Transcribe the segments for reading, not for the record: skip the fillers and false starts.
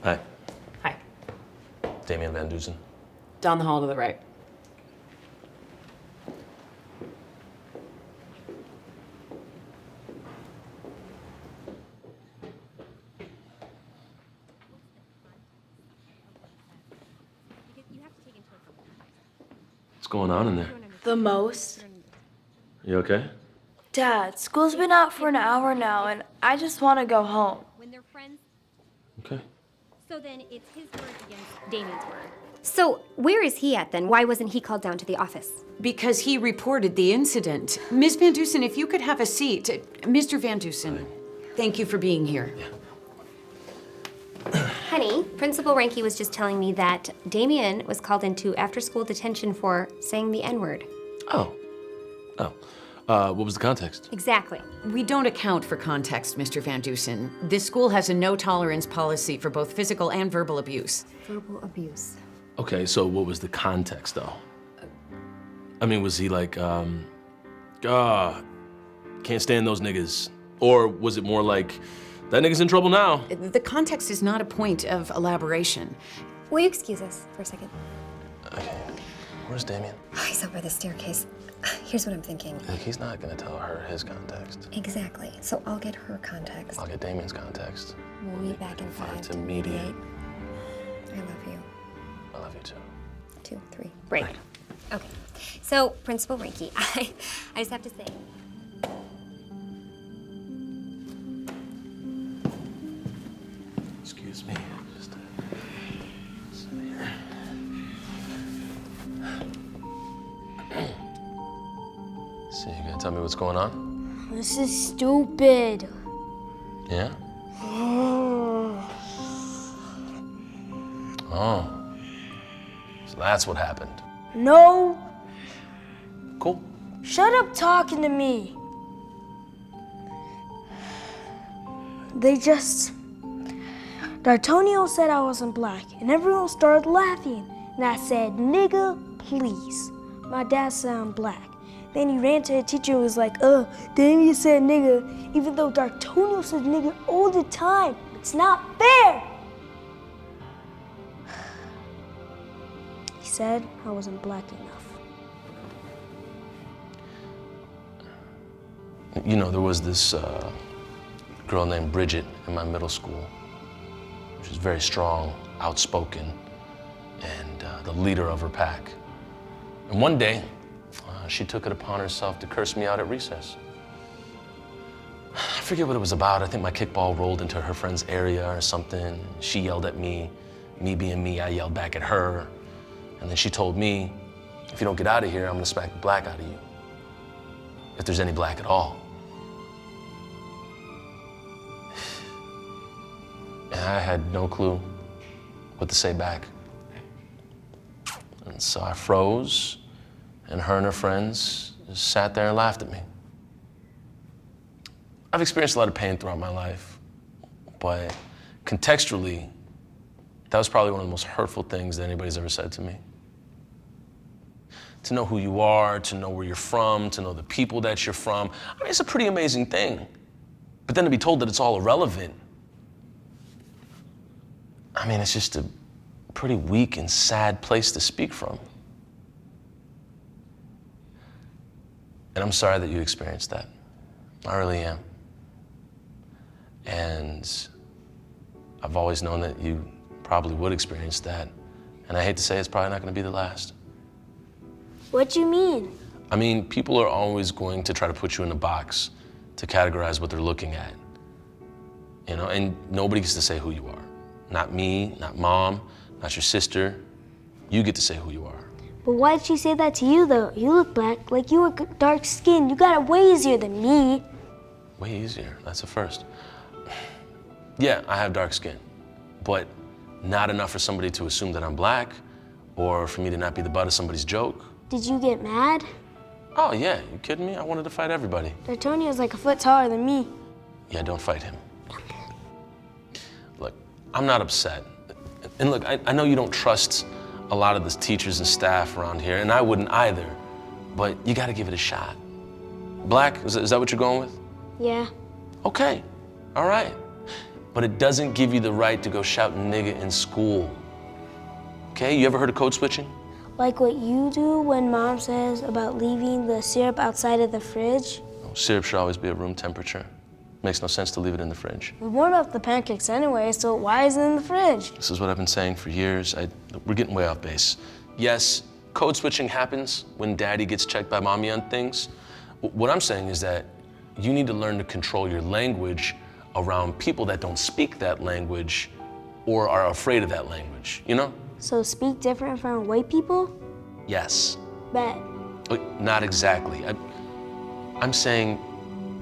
Hi. Hi. Damien Van Deusen. Down the hall to the right. What's going on in there? The most. You okay? Dad, school's been out for an hour now, and I just want to go home. When they're friends, Okay. so then it's his word against Damien's word. So, where is he at then? Why wasn't he called down to the office? Because he reported the incident. Ms. Van Deusen, if you could have a seat. Mr. Van Deusen, thank you for being here. Honey, Principal Rankin was just telling me that Damien was called into after-school detention for saying the N-word. Oh. What was the context? Exactly. We don't account for context, Mr. Van Deusen. This school has a no-tolerance policy for both physical and verbal abuse. Verbal abuse. Okay, so what was the context, though? I mean, was he like, can't stand those niggas? Or was it more like, that nigga's in trouble now? The context is not a point of elaboration. Will you excuse us for a second? Okay. Where's Damien? Oh, he's over the staircase. Here's what I'm thinking. Like, he's not gonna tell her his context. Exactly. So I'll get her context. I'll get Damien's context. We'll meet back in 5 It's to immediate. 8. I love you. I love you too. 2, 3. Break. Okay. So, Principal Rankin, I just have to say. Excuse me. Just sit here. So you gonna tell me what's going on? This is stupid. Yeah? Oh. So that's what happened. No. Cool. Shut up talking to me. D'Artonio said I wasn't black, and everyone started laughing. And I said, nigga, please. My dad said I'm black. Then he ran to the teacher and was like, Damien said nigga, even though D'Artonio said nigga all the time. It's not fair. He said I wasn't black enough. You know, there was this girl named Bridget in my middle school. She was very strong, outspoken, and the leader of her pack. And one day, she took it upon herself to curse me out at recess. I forget what it was about. I think my kickball rolled into her friend's area or something. She yelled at me. Me being me, I yelled back at her. And then she told me, if you don't get out of here, I'm gonna smack the black out of you. If there's any black at all. And I had no clue what to say back. And so I froze, and her and her friends just sat there and laughed at me. I've experienced a lot of pain throughout my life, but contextually, that was probably one of the most hurtful things that anybody's ever said to me. To know who you are, to know where you're from, to know the people that you're from, I mean, it's a pretty amazing thing. But then to be told that it's all irrelevant, I mean, it's just a pretty weak and sad place to speak from. And I'm sorry that you experienced that. I really am. And I've always known that you probably would experience that. And I hate to say it's probably not gonna be the last. What do you mean? I mean, people are always going to try to put you in a box to categorize what they're looking at. You know, and nobody gets to say who you are. Not me, not mom, not your sister. You get to say who you are. But why did she say that to you, though? You look black, like you were dark skinned. You got it way easier than me. Way easier, that's a first. Yeah, I have dark skin, but not enough for somebody to assume that I'm black or for me to not be the butt of somebody's joke. Did you get mad? Oh yeah, you kidding me? I wanted to fight everybody. D'Artonio's like a foot taller than me. Yeah, don't fight him. Look, I'm not upset. And look, I know you don't trust a lot of the teachers and staff around here, and I wouldn't either, but you gotta give it a shot. Black, is that what you're going with? Yeah. Okay, all right. but it doesn't give you the right to go shout nigga in school. Okay, you ever heard of code switching? Like what you do when Mom says about leaving the syrup outside of the fridge? Oh, syrup should always be at room temperature. Makes no sense to leave it in the fridge. We warmed up the pancakes anyway, so why is it in the fridge? This is what I've been saying for years. We're getting way off base. Yes, code switching happens when daddy gets checked by mommy on things. What I'm saying is that you need to learn to control your language around people that don't speak that language or are afraid of that language, you know? So speak different from white people? Yes. Bet. Not exactly. I'm saying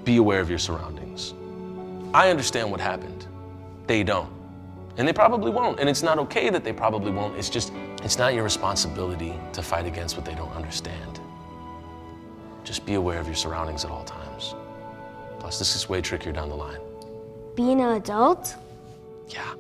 be aware of your surroundings. I understand what happened. They don't. And they probably won't. And it's not okay that they probably won't. It's just, it's not your responsibility to fight against what they don't understand. Just be aware of your surroundings at all times. Plus, this is way trickier down the line. Being an adult? Yeah.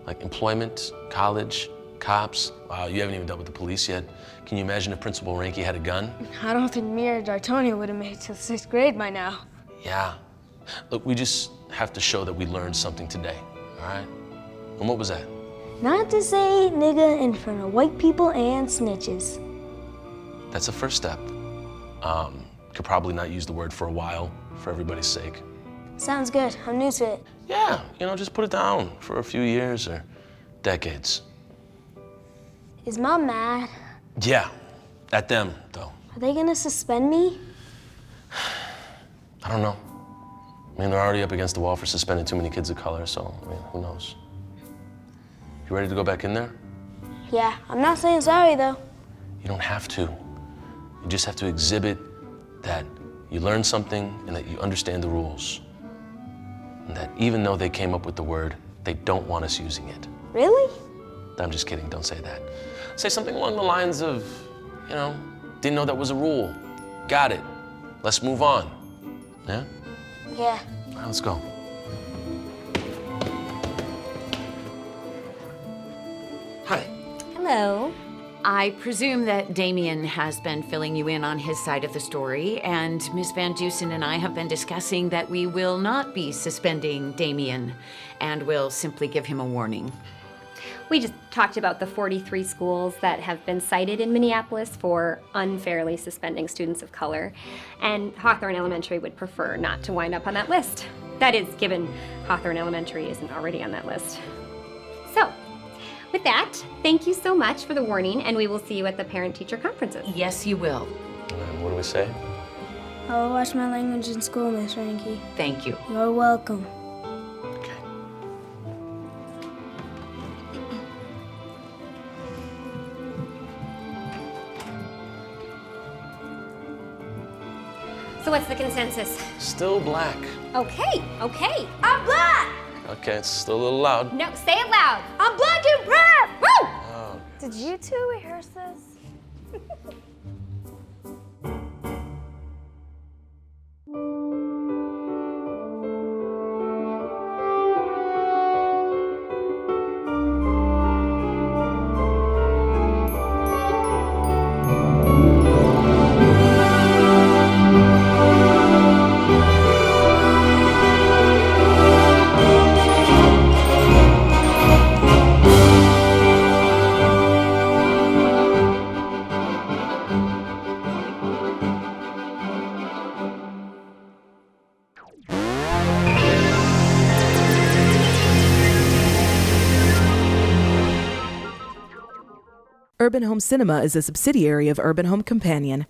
Like employment, college, cops. Wow, you haven't even dealt with the police yet. Can you imagine if Principal Rankin had a gun? I don't think me or D'Artagnan would have made it to 6th grade by now. Yeah. Look, we just have to show that we learned something today, all right? And what was that? Not to say nigga in front of white people and snitches. That's the first step. Could probably not use the word for a while, for everybody's sake. Sounds good. I'm new to it. Yeah, just put it down for a few years or decades. Is Mom mad? Yeah, at them, though. Are they gonna suspend me? I don't know. I mean, they're already up against the wall for suspending too many kids of color, so, I mean, who knows? You ready to go back in there? Yeah, I'm not saying sorry though. You don't have to. You just have to exhibit that you learned something and that you understand the rules. And that even though they came up with the word, they don't want us using it. Really? I'm just kidding, don't say that. Say something along the lines of, didn't know that was a rule. Got it. Let's move on. Yeah? Yeah. All right, let's go. Hi. Hello. I presume that Damien has been filling you in on his side of the story, and Miss Van Deusen and I have been discussing that we will not be suspending Damien, and will simply give him a warning. We just talked about the 43 schools that have been cited in Minneapolis for unfairly suspending students of color, and Hawthorne Elementary would prefer not to wind up on that list. That is, given Hawthorne Elementary isn't already on that list. So, with that, thank you so much for the warning, and we will see you at the parent-teacher conferences. Yes, you will. And what do we say? I'll watch my language in school, Miss Rankin. Thank you. You're welcome. Okay. So what's the consensus? Still black. Okay. I'm black! Okay, it's still a little loud. No, say it loud. I'm black and proud! Woo! Oh. Did you two rehearse this? Urban Home Cinema is a subsidiary of Urban Home Companion.